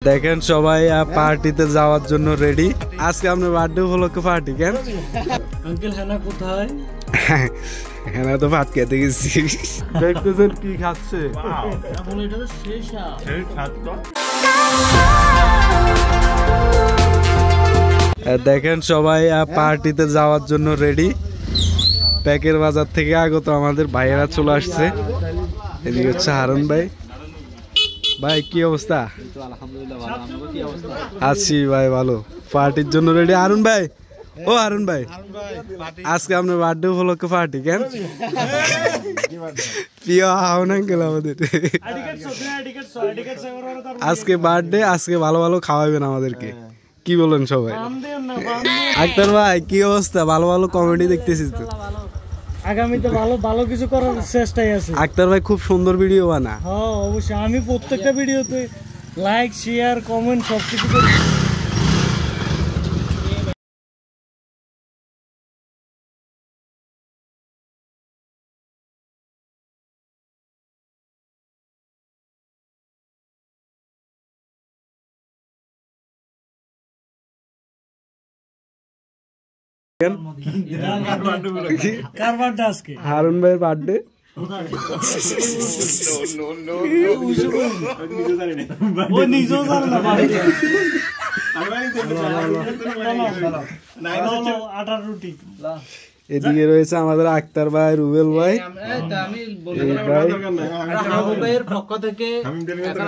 দেখেন সবাই পার্টিতে যাওয়ার জন্য রেডি। আজকে আপনার বার্থডে উপলক্ষে পার্টি কেন? আঙ্কেল হেনা কোথায়? হেনা তো ভাত খেতে গেছি। দেখতেছেন কি খাচ্ছে। দেখেন সবাই পার্টিতে যাওয়ার জন্য রেডি। প্যাকের বাজার থেকে আগত আমাদের ভাইয়েরা চলে আসছে। এদিকে হচ্ছে হারুন ভাই। ভাই কি অবস্থা? আছি ভাই ভালো। পার্টির জন্য রেডি। হারুন ভাই, ও হারুন ভাই, আজকে আপনার বার্থডে উপলক্ষে পার্টি কেন? প্রিয় হাউন আঙ্কেল আমাদের আজকে বার্থডে, আজকে ভালো ভালো খাওয়াবেন আমাদেরকে, কি বলেন সবাই? আক্তার ভাই কি অবস্থা? ভালো ভালো কমেডি দেখতেছিস তো? আগামীতে ভালো ভালো কিছু করার চেষ্টাই আছে। আক্তার ভাই খুব সুন্দর ভিডিও বানা। হ্যাঁ অবশ্যই, আমি প্রত্যেকটা ভিডিওতে লাইক শেয়ার কমেন্ট সবকিছু করি। কার বার্থডে আজকে? হারুন ভাইয়ের বার্থডে। এদিকে রয়েছে আমাদের আক্তার ভাই, রুবেল ভাই, পক্ষ থেকে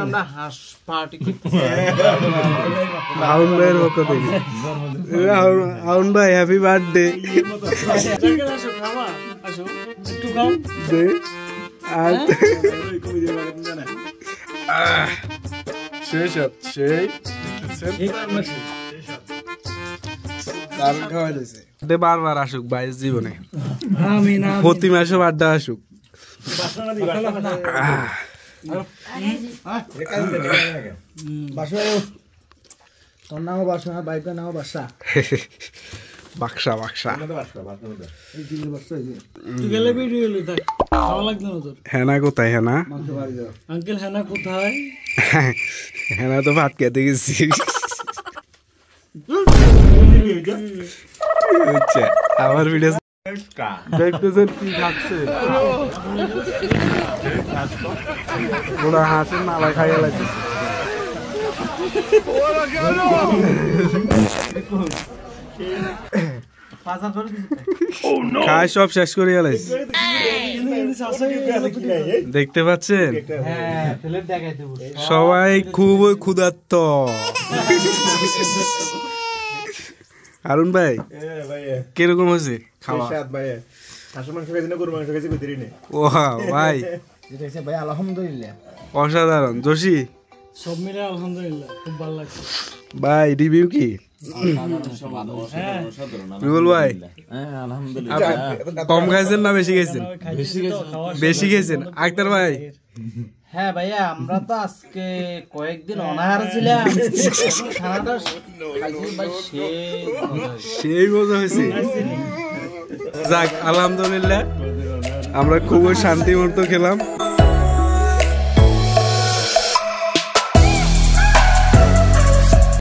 আমরা হাঁস পার্টি হারুন ভাইয়ের পক্ষ থেকে। হারুন ভাই হ্যাপি বার্থডে। বারবার আসুক ভাই জীবনে, প্রতি মাসে বার্থডে আসুক। তোর নামও বাসা, বাইকের নামও বাসা। বাক্সা বাক্সা। হেনা কোথায়? হেনা আঙ্কেল হেনা কোথায়? হেনা তো ভাত খেতে গেছি। আমার ভিডিও দেখতেছেন কি খাচ্ছে। ওরা হাঁসের নালা খাইয়া লাগছে। খাই সব শেষ করে গেলাইছে। দেখতে পাচ্ছেন সবাই খুব ক্ষুধার্ত। হারুন ভাই কিরকম হয়েছে খাওয়া? ভাই আলহামদুলিল্লাহ অসাধারণ। জোশী সব মিলে আলহামদুলিল্লাহ খুব ভালো লাগছে। ভাই রিভিউ কি? রুবেল ভাই কম খাইছেন না বেশি খাইছেন? বেশি খাইছেন। আক্তার ভাই? হ্যাঁ ভাইয়া, আমরা তো আজকে কয়েকদিন অনাহার ছিলাম, সেই মজা হয়েছে। যাক আলহামদুলিল্লাহ, আমরা খুবই শান্তি মতো খেলাম।